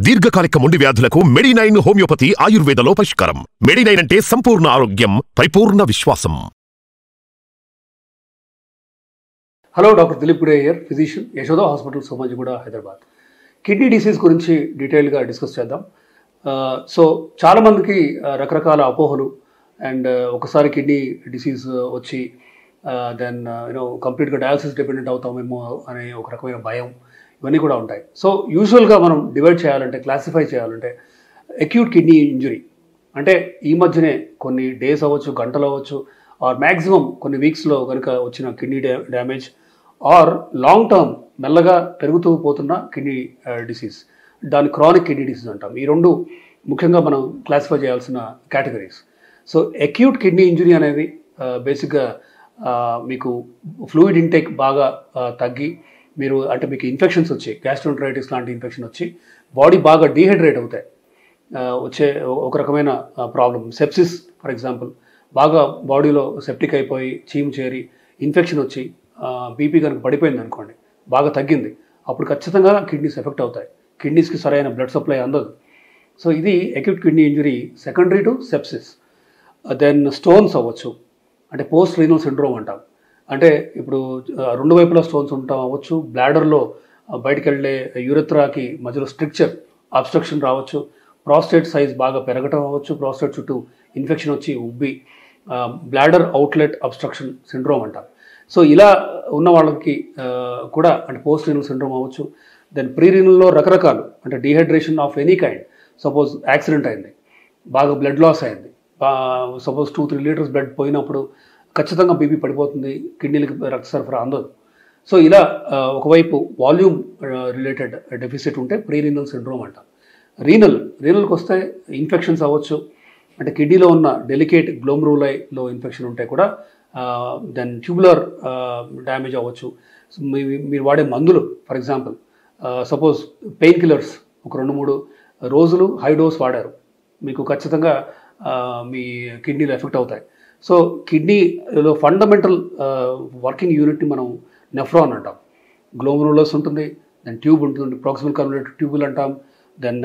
దీర్ఘకాలిక మొండి వ్యాధులకు మెడినైన్ హోమియోపతి ఆయుర్వేదలో పరిష్కారం. మెడినైన్ అంటే సంపూర్ణ ఆరోగ్యం, పరిపూర్ణ విశ్వాసం. Hello, doctor Dilip Gude here, physician, Yashoda Hospital, Somajiguda, Hyderabad. Kidney disease గురించి డీటెయిల్గా డిస్కస్ చేద్దాం. సో చాలామందికి రకరకాల అపోహలు అండ్ ఒకసారి కిడ్నీ డిసీజ్ వచ్చి దెన్ కంప్లీట్గా డయాలసిస్ డిపెండెంట్ అవుతామేమో అనే ఒక రకమైన భయం, ఇవన్నీ కూడా ఉంటాయి. సో యూజువల్గా మనం డివైడ్ చేయాలంటే, క్లాసిఫై చేయాలంటే, అక్యూట్ కిడ్నీ ఇంజురీ అంటే ఈ మధ్యనే కొన్ని డేస్ అవ్వచ్చు, గంటలు అవ్వచ్చు, ఆర్ మ్యాక్సిమం కొన్ని వీక్స్లో కనుక వచ్చిన kidney damage, or long term మెల్లగా పెరుగుతూ పోతున్న కిడ్నీ డిసీజ్, దాన్ని క్రానిక్ కిడ్నీ డిసీజ్ అంటాం. ఈ రెండు ముఖ్యంగా మనం క్లాసిఫై చేయాల్సిన categories. So acute kidney injury అనేది బేసిక్గా మీకు ఫ్లూయిడ్ ఇంటేక్ బాగా తగ్గి, మీకు ఇన్ఫెక్షన్స్ వచ్చి, గ్యాస్ట్రోంటరైటిస్ లాంటి ఇన్ఫెక్షన్ వచ్చి బాడీ బాగా డీహైడ్రేట్ అవుతాయి, వచ్చే ఒక రకమైన ప్రాబ్లం. సెప్సిస్ ఫర్ ఎగ్జాంపుల్, బాగా బాడీలో సెప్టిక్ అయిపోయి చీము చేరి ఇన్ఫెక్షన్ వచ్చి బీపీ కనుక పడిపోయింది అనుకోండి, బాగా తగ్గింది, అప్పుడు ఖచ్చితంగా కిడ్నీస్ ఎఫెక్ట్ అవుతాయి. కిడ్నీస్కి సరైన బ్లడ్ సప్లై అందదు. సో ఇది acute kidney injury secondary to sepsis. Then stones అవ్వచ్చు, అంటే పోస్ట్ రీనల్ సిండ్రోమ్ అంటాం. అంటే ఇప్పుడు రెండు వైపులా స్టోన్స్ ఉండటం అవ్వచ్చు, బ్లాడర్లో బయటికి వెళ్ళే యూరెత్రాకి మధ్యలో స్ట్రక్చర్ అబ్స్ట్రక్షన్ రావచ్చు, ప్రాస్టేట్ సైజ్ బాగా పెరగటం అవ్వచ్చు, ప్రాస్టేట్ చుట్టూ ఇన్ఫెక్షన్ వచ్చి ఉబ్బి బ్లాడర్ అవుట్లెట్ అబ్స్ట్రక్షన్ సిండ్రోమ్ అంటాం. సో ఇలా ఉన్న వాళ్ళకి కూడా అంటే పోస్ట్ రీనల్ సిండ్రోమ్ అవ్వచ్చు. దెన్ ప్రీ రీనల్లో రకరకాలు, అంటే dehydration of any kind. Suppose accident అయింది, బాగా బ్లడ్ లాస్ అయింది, సపోజ్ 2-3 లీటర్స్ బ్లడ్ పోయినప్పుడు ఖచ్చితంగా బీపీ పడిపోతుంది, కిడ్నీలకి రక్త సరఫరా అందదు. సో ఇలా ఒకవైపు వాల్యూమ్ రిలేటెడ్ డెఫిసిట్ ఉంటే ప్రీ రీనల్ సిండ్రోమ్ అంటాం. రీనల్కి వస్తే ఇన్ఫెక్షన్స్ అవ్వచ్చు, అంటే కిడ్నీలో ఉన్న డెలికేట్ గ్లోమరులైలో ఇన్ఫెక్షన్ ఉంటే కూడా, దెన్ ట్యూబులర్ డ్యామేజ్ అవ్వచ్చు. మీరు వాడే మందులు for example, suppose pain killers ఒక 2-3 రోజులు హై డోస్ వాడారు, మీకు ఖచ్చితంగా మీ కిడ్నీలు ఎఫెక్ట్ అవుతాయి. సో కిడ్నీలో ఫండమెంటల్ వర్కింగ్ యూనిట్ని మనం నెఫ్రాన్ అంటాం. గ్లోమరులస్ ఉంటుంది, దెన్ ట్యూబ్ ఉంటుంది, ప్రాక్సిమల్ కన్వలేటెడ్ ట్యూబుల్ అంటాం, దెన్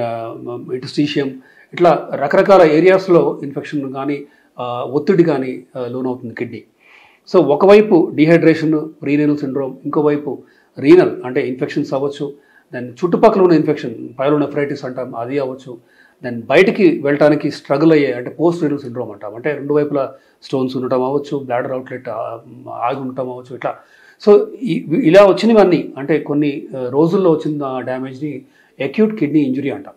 ఇంటర్స్టీషియం, ఇట్లా రకరకాల ఏరియాస్లో ఇన్ఫెక్షన్ కానీ ఒత్తిడి కానీ లోనవుతుంది కిడ్నీ. సో ఒకవైపు డీహైడ్రేషన్, ప్రీ రీనల్ సిండ్రోమ్, ఇంకోవైపు రీనల్ అంటే ఇన్ఫెక్షన్స్ అవ్వచ్చు, దెన్ చుట్టుపక్కల ఉన్న ఇన్ఫెక్షన్ పైలోనెఫ్రైటిస్ అంటాం, అది అవ్వచ్చు. దెన్ బయటికి వెళ్ళటానికి స్ట్రగుల్ అయ్యే అంటే పోస్ట్ రీనల్ సిండ్రోమ్ అంటాం, అంటే రెండు వైపులా స్టోన్స్ ఉండటం అవ్వచ్చు, బ్లాడర్ అవుట్లెట్ ఆగి ఉండటం అవ్వచ్చు, ఇట్లా. సో ఇలా వచ్చినవన్నీ అంటే కొన్ని రోజుల్లో వచ్చిన డ్యామేజ్ని అక్యూట్ కిడ్నీ ఇంజురీ అంటాం.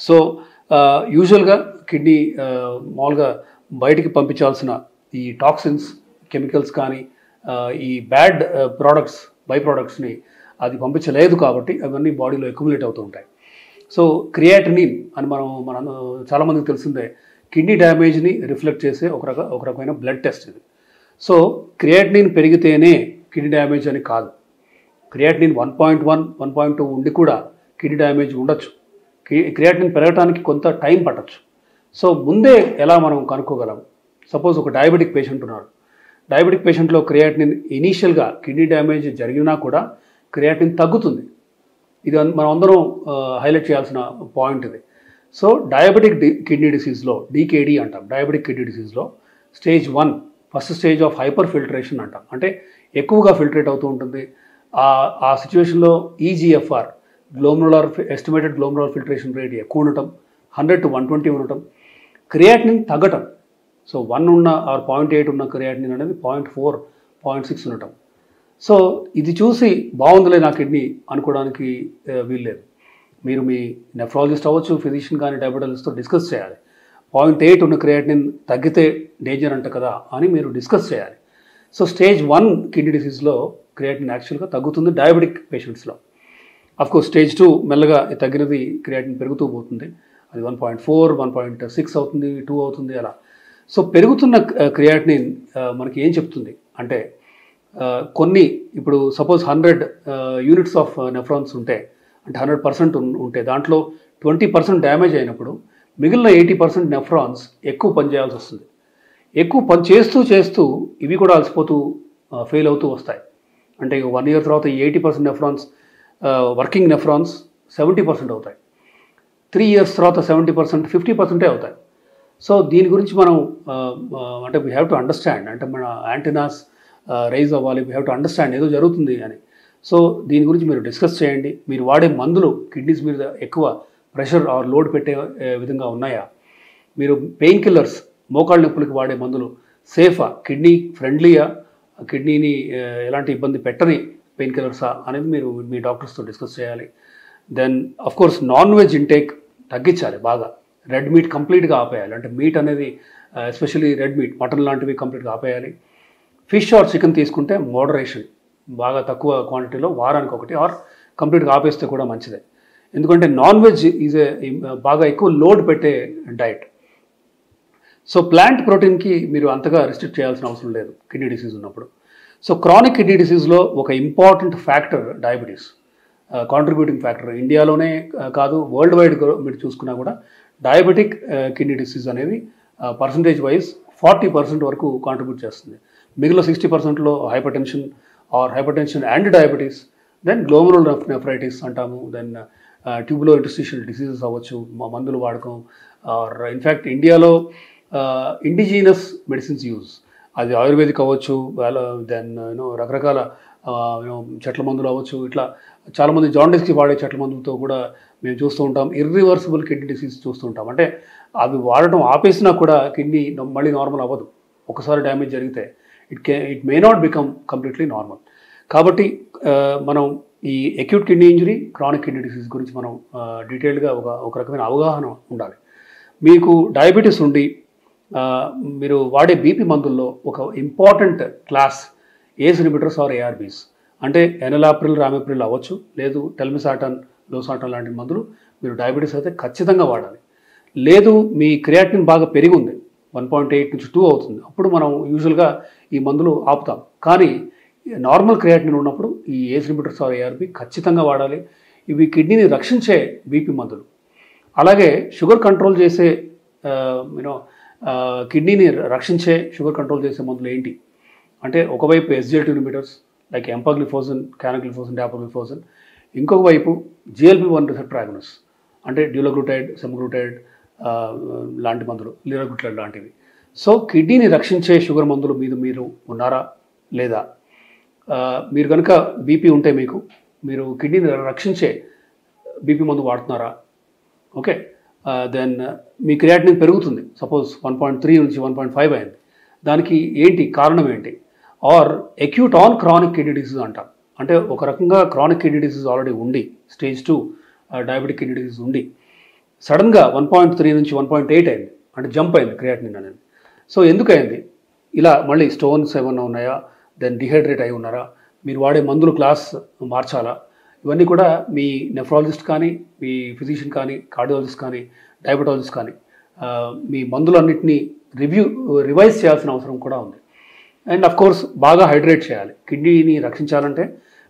సో యూజువల్గా కిడ్నీ మామూలుగా బయటికి పంపించాల్సిన ఈ టాక్సిన్స్, కెమికల్స్ కానీ ఈ బ్యాడ్ ప్రోడక్ట్స్, బై ప్రోడక్ట్స్ని అది పంపించలేదు కాబట్టి అవన్నీ బాడీలో అక్యుములేట్ అవుతూ ఉంటాయి. సో క్రియాటినిన్ అని మనం చాలామందికి తెలిసిందే, కిడ్నీ డ్యామేజ్ని రిఫ్లెక్ట్ చేసే ఒక రకమైన బ్లడ్ టెస్ట్ ఇది. సో క్రియాటినిన్ పెరిగితేనే కిడ్నీ డ్యామేజ్ అని కాదు. క్రియాటినిన్ 1.1, 1.2 ఉండి కూడా కిడ్నీ డ్యామేజ్ ఉండొచ్చు. క్రియాటినిన్ పెరగడానికి కొంత టైం పట్టచ్చు. సో ముందే ఎలా మనం కనుక్కోగలం? సపోజ్ ఒక డయాబెటిక్ పేషెంట్ ఉన్నాడు, డయాబెటిక్ పేషెంట్లో క్రియాటినిన్ ఇనీషియల్గా కిడ్నీ డ్యామేజ్ జరిగినా కూడా క్రియాటినిన్ తగ్గుతుంది. ఇది మనం అందరం హైలైట్ చేయాల్సిన పాయింట్ ఇది. సో డయాబెటిక్ కిడ్నీ డిసీజ్లో, డీకేడీ అంటాం, డయాబెటిక్ కిడ్నీ డిసీజ్లో stage 1 first stage of hyperfiltration అంటాం, అంటే ఎక్కువగా ఫిల్టరేట్ అవుతూ ఉంటుంది. ఆ సిచ్యువేషన్లో eGFR, estimated glomerular filtration rate ఎక్కువ ఉండటం, 100 to 120 ఉండటం, క్రియాటినిన్ తగ్గటం. సో 1 ఉన్న ఆర్ 0.8 ఉన్న క్రియాటినిన్ అనేది 0.4, 0.6 ఉండటం. సో ఇది చూసి బాగుందిలే నా కిడ్నీ అనుకోవడానికి వీల్లేదు. మీరు మీ నెఫ్రాలజిస్ట్ అవ్వచ్చు, ఫిజిషియన్ కానీ డయాబెటాలజిస్ట్తో డిస్కస్ చేయాలి. 0.8 ఉన్న క్రియాటినిన్ తగ్గితే డేంజర్ అంట కదా అని మీరు డిస్కస్ చేయాలి. సో స్టేజ్ 1 కిడ్నీ డిసీజ్లో క్రియాటినిన్ యాక్చువల్గా తగ్గుతుంది డయాబెటిక్ పేషెంట్స్లో. అఫ్కోర్స్ స్టేజ్ 2 మెల్లగా తగ్గినది క్రియాటినిన్ పెరుగుతూ పోతుంది, అది 1.4, 1.6 అవుతుంది, 2 అవుతుంది, అలా. సో పెరుగుతున్న క్రియాటినిన్ మనకి ఏం చెప్తుంది అంటే, కొన్ని ఇప్పుడు సపోజ్ 100 యూనిట్స్ ఆఫ్ నెఫ్రాన్స్ ఉంటే, అంటే 100% ఉంటే దాంట్లో 20% డ్యామేజ్ అయినప్పుడు మిగిలిన 80% నెఫ్రాన్స్ ఎక్కువ పనిచేయాల్సి వస్తుంది. ఎక్కువ పని చేస్తూ ఇవి కూడా అలసిపోతూ ఫెయిల్ అవుతూ వస్తాయి. అంటే 1 year తర్వాత 80% నెఫ్రాన్స్, వర్కింగ్ నెఫ్రాన్స్ 70% అవుతాయి. 3 years తర్వాత 70%, 50% అవుతాయి. సో దీని గురించి మనం అంటే వీ హ్యావ్ టు అండర్స్టాండ్, అంటే మన యాంటీనాస్ రైజ్ అవ్వాలి, వీ హ్యావ్ టు అండర్స్టాండ్ ఏదో జరుగుతుంది అని. సో దీని గురించి మీరు డిస్కస్ చేయండి. మీరు వాడే మందులు కిడ్నీస్ మీద ఎక్కువ ప్రెషర్ ఆర్ లోడ్ పెట్టే విధంగా ఉన్నాయా? మీరు పెయిన్ కిల్లర్స్, మోకాళ్ళ నొప్పులకి వాడే మందులు సేఫా, కిడ్నీ ఫ్రెండ్లీయా, కిడ్నీని ఎలాంటి ఇబ్బంది పెట్టని పెయిన్ కిల్లర్సా అనేది మీరు మీ డాక్టర్స్తో డిస్కస్ చేయాలి. Then of course non veg intake తగ్గించాలి బాగా. రెడ్ మీట్ కంప్లీట్గా ఆపేయాలి. అంటే మీట్ అనేది ఎస్పెషల్లీ రెడ్ మీట్, మటన్ లాంటివి కంప్లీట్గా ఆపేయాలి. ఫిష్ ఆర్ చికెన్ తీసుకుంటే మోడరేషన్, బాగా తక్కువ క్వాంటిటీలో వారానికి ఒకటి ఆర్ కంప్లీట్గా ఆపేస్తే కూడా మంచిదే. ఎందుకంటే నాన్ వెజ్ ఈజ్ బాగా ఎక్కువ లోడ్ పెట్టే డైట్. సో ప్లాంట్ ప్రోటీన్కి మీరు అంతగా రిస్ట్రిక్ట్ చేయాల్సిన అవసరం లేదు కిడ్నీ డిసీజ్ ఉన్నప్పుడు. సో క్రానిక్ కిడ్నీ డిసీజ్లో ఒక important factor diabetes, contributing factor. ఇండియాలోనే కాదు, వరల్డ్ వైడ్ మీరు చూసుకున్నా కూడా డయాబెటిక్ కిడ్నీ డిసీజ్ అనేది పర్సంటేజ్ వైజ్ 40% వరకు కాంట్రిబ్యూట్ చేస్తుంది. మిగిలిన 60%లో hypertension and diabetes, then glomerulonephritis అంటాము, దెన్ ట్యూబులో ఇంటర్స్టిషియల్ డిసీజెస్ అవ్వచ్చు, మందులు వాడకం, ఆర్ ఇన్ఫ్యాక్ట్ ఇండియాలో ఇండిజీనస్ మెడిసిన్స్ యూజ్, అది ఆయుర్వేదిక్ అవ్వచ్చు, దెన్ రకరకాల చెట్ల మందులు అవ్వచ్చు. ఇట్లా చాలామంది జాండీస్కి వాడే చెట్ల మందులతో కూడా మేము చూస్తూ ఉంటాం. ఇర్రివర్సిబుల్ కిడ్నీ డిసీజ్ చూస్తూ ఉంటాం. అంటే అవి వాడటం ఆపేసినా కూడా కిడ్నీ మళ్ళీ నార్మల్ అవ్వదు. ఒకసారి డ్యామేజ్ జరిగితే it may not become completely normal. కాబట్టి మనం ఈ acute kidney injury, chronic kidney disease గురించి మనం డీటెయిల్డ్గా ఒక రకమైన అవగాహన ఉండాలి. మీకు డయాబెటీస్ ఉండి మీరు వాడే బీపీ మందుల్లో ఒక important class ACE inhibitors or ARBs, అంటే ఎనలాప్రిల్, రామిప్రిల్ అవ్వచ్చు, లేదు టెల్మిసాటన్, లోసాటన్ లాంటి మందులు మీరు డయాబెటీస్ అయితే ఖచ్చితంగా వాడాలి. లేదు మీ క్రియాటినిన్ బాగా పెరిగి ఉంది, 1.8 నుంచి 2 అవుతుంది, అప్పుడు మనం యూజువల్గా ఈ మందులు ఆపుతాం. కానీ నార్మల్ క్రియాటినిన్ ఉన్నప్పుడు ఈ ఏస్ ఇన్హిబిటర్స్ ఆర్ ఏఆర్బీ ఖచ్చితంగా వాడాలి. ఇవి కిడ్నీని రక్షించే బీపీ మందులు. అలాగే షుగర్ కంట్రోల్ చేసే కిడ్నీని రక్షించే షుగర్ కంట్రోల్ చేసే మందులు ఏంటి అంటే, ఒకవైపు SGLT ఇన్హిబిటర్స్ లైక్ ఎంపాగ్లిఫోజన్, క్యానగ్లిఫోజన్, డాపాగ్లిఫోజన్, ఇంకొక వైపు GLP-1 రిసెప్టర్ యాగనిస్ట్ అంటే డ్యూలగ్లూటైడ్, సెమగ్లూటైడ్ లాంటి మందులు, లిరాగ్లూటైడ్ లాంటివి. సో కిడ్నీని రక్షించే షుగర్ మందులు మీరు ఉన్నారా లేదా? మీరు కనుక బీపీ ఉంటే మీరు కిడ్నీని రక్షించే బీపీ మందు వాడుతున్నారా? ఓకే, దెన్ మీ క్రియాటినిన్ పెరుగుతుంది, సపోజ్ 1.3 నుంచి 1.5 అయింది. దానికి ఏంటి కారణం ఏంటి? Or acute on chronic kidney disease అంటాం. అంటే ఒక రకంగా క్రానిక్ కిడ్నీ డిసీజ్ ఆల్రెడీ ఉండి, స్టేజ్ 2 డయాబెటిక్ కిడ్నీ డిసీజ్ ఉండి సడన్గా 1.3 నుంచి 1.8 అయింది, అంటే జంప్ అయింది క్రియాటినిన్ అనేది. సో ఎందుకు అయింది? ఇలా మళ్ళీ స్టోన్స్ ఏమన్నా ఉన్నాయా, దెన్ డిహైడ్రేట్ అయి ఉన్నారా, మీరు వాడే మందులు క్లాస్ మార్చాలా? ఇవన్నీ కూడా మీ నెఫ్రాలజిస్ట్ కానీ, మీ ఫిజిషియన్ కానీ, కార్డియాలజిస్ట్ కానీ, డయాబెటాలజిస్ట్ కానీ మీ మందులన్నింటినీ రివైజ్ చేయాల్సిన అవసరం కూడా ఉంది. అండ్ అఫ్ కోర్స్ బాగా హైడ్రేట్ చేయాలి. కిడ్నీని రక్షించాలంటే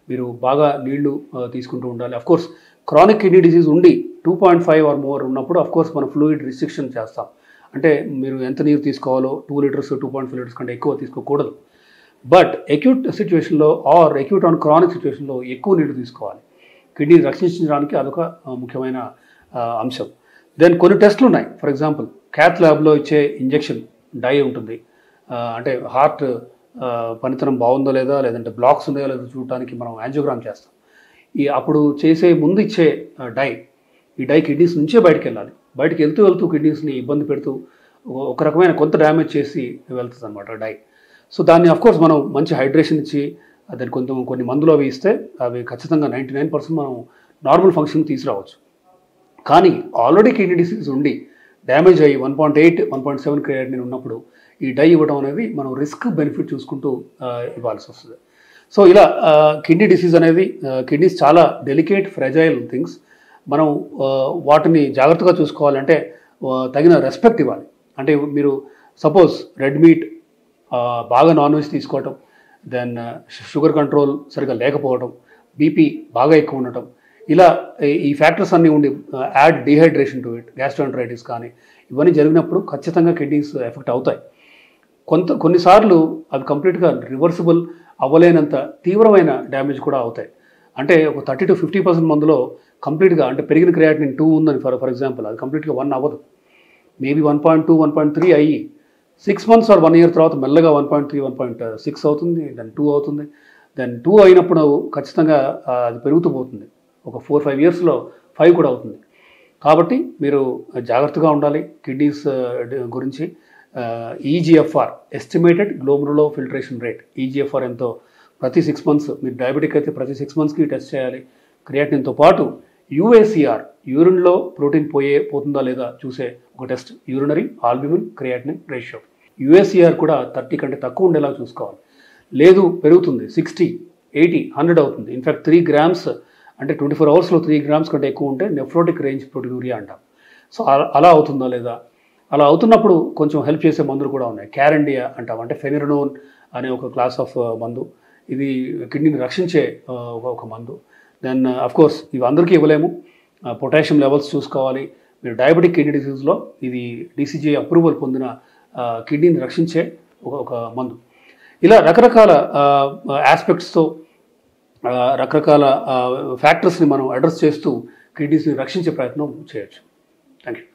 మీరు బాగా నీళ్లు తీసుకుంటూ ఉండాలి. Of course chronic kidney disease ఉండి 2.5 ఆర్ మోర్ ఉన్నప్పుడు అఫ్ కోర్స్ మనం ఫ్లూయిడ్ రిస్ట్రిక్షన్ చేస్తాం. అంటే మీరు ఎంత నీరు తీసుకోవాలో 2 లీటర్స్ 2.5 లీటర్స్ కంటే ఎక్కువ తీసుకోకూడదు. బట్ అక్యూట్ సిచ్యువేషన్లో ఆర్ అక్యూట్ ఆన్ క్రానిక్ సిచ్యువేషన్లో ఎక్కువ నీళ్లు తీసుకోవాలి. కిడ్నీని రక్షించడానికి అదొక ముఖ్యమైన అంశం. దెన్ కొన్ని టెస్టులు ఉన్నాయి. ఫర్ ఎగ్జాంపుల్ క్యాత్ ల్యాబ్లో ఇచ్చే ఇంజెక్షన్ డై ఉంటుంది, అంటే హార్ట్ పనితనం బాగుందో లేదా, లేదంటే బ్లాక్స్ ఉన్నాయో లేదో చూడటానికి మనం యాంజియోగ్రామ్ చేస్తాం. అప్పుడు చేసే ముందు ఇచ్చే డై, ఈ డై కిడ్నీస్ నుంచే బయటకు వెళ్ళాలి. బయటకు వెళ్తూ కిడ్నీస్ని ఇబ్బంది పెడుతూ ఒక రకమైన కొంత డ్యామేజ్ చేసి వెళ్తుంది అనమాట డై. సో దాన్ని అఫ్కోర్స్ మనం మంచి హైడ్రేషన్ ఇచ్చి దాన్ని కొన్ని మందులు అవి ఇస్తే అవి ఖచ్చితంగా 99% మనం నార్మల్ ఫంక్షన్ తీసుకురావచ్చు. కానీ ఆల్రెడీ కిడ్నీ డిసీజ్ ఉండి డ్యామేజ్ అయ్యి 1.8, 1.7 క్రియాటినిన్ ఉన్నప్పుడు ఈ డై ఇవ్వడం అనేది మనం రిస్క్ బెనిఫిట్ చూసుకుంటూ ఇవ్వాల్సి వస్తుంది. సో ఇలా కిడ్నీ డిసీజ్ అనేది, కిడ్నీస్ చాలా డెలికేట్ ఫ్రెజైల్ థింగ్స్. మనం వాటిని జాగ్రత్తగా చూసుకోవాలంటే తగిన రెస్పెక్ట్ ఇవ్వాలి. అంటే మీరు సపోజ్ రెడ్ మీట్, బాగా నాన్ వెజ్ తీసుకోవటం, దెన్ షుగర్ కంట్రోల్ సరిగా లేకపోవడం, బీపీ బాగా ఎక్కువ ఉండటం, ఇలా ఈ ఫ్యాక్టర్స్ అన్నీ ఉండి add dehydration to it, gastroenteritis కానీ ఇవన్నీ జరిగినప్పుడు ఖచ్చితంగా కిడ్నీస్ ఎఫెక్ట్ అవుతాయి. కొన్నిసార్లు అవి కంప్లీట్గా రివర్సిబుల్ అవ్వలేనంత తీవ్రమైన డ్యామేజ్ కూడా అవుతాయి. అంటే ఒక 30 to 50% మందిలో కంప్లీట్గా అంటే పెరిగిన క్రియాటినిన్ 2 ఉందని ఫర్ ఎగ్జాంపుల్, అది కంప్లీట్గా 1 అవ్వదు. మేబీ 1.2, 1.3 అయ్యి 6 months or 1 year తర్వాత మెల్లగా 1.3, 1.6 అవుతుంది, దెన్ 2 అవుతుంది. దెన్ 2 అయినప్పుడు ఖచ్చితంగా అది పెరుగుతూ పోతుంది. ఒక 4-5 yearsలో 5 కూడా అవుతుంది. కాబట్టి మీరు జాగ్రత్తగా ఉండాలి కిడ్నీస్ గురించి. EGFR, estimated glomerular filtration rate, eGFR ఎంతో ప్రతి 6 months, మీరు డయాబెటిక్ అయితే ప్రతి 6 monthsకి టెస్ట్ చేయాలి. క్రియాటిన్తో పాటు యూఏసీఆర్, యూరిన్లో ప్రోటీన్ పోతుందా లేదా చూసే ఒక test, urinary albumin creatinine ratio. UACR కూడా 30 కంటే తక్కువ ఉండేలా చూసుకోవాలి. లేదు పెరుగుతుంది, 60, 80, 100 అవుతుంది. ఇన్ఫ్యాక్ట్ 3 grams అంటే 24 hours 3 grams కంటే ఎక్కువ ఉంటే నెఫ్రోటిక్ రేంజ్ ప్రోటీనూరియా అంటాం. సో అలా అవుతుందా లేదా, అలా అవుతున్నప్పుడు కొంచెం హెల్ప్ చేసే మందులు కూడా ఉన్నాయి. క్యారెండియా అంటాం, అంటే ఫెనిరనోన్ అనే ఒక క్లాస్ ఆఫ్ మందు. ఇది కిడ్నీని రక్షించే ఒక మందు. దెన్ కోర్స్ ఇవి అందరికీ ఇవ్వలేము. పొటాషియం లెవెల్స్ చూసుకోవాలి. మీరు డయాబెటిక్ కిడ్నీ డిసీజ్లో ఇది డీసీజీ అప్రూవల్ పొందిన కిడ్నీని రక్షించే ఒక మందు. ఇలా రకరకాల ఆస్పెక్ట్స్తో రకరకాల ఫ్యాక్టర్స్ని మనం అడ్రస్ చేస్తూ కిడ్నీస్ని రక్షించే ప్రయత్నం చేయొచ్చు. Thank you.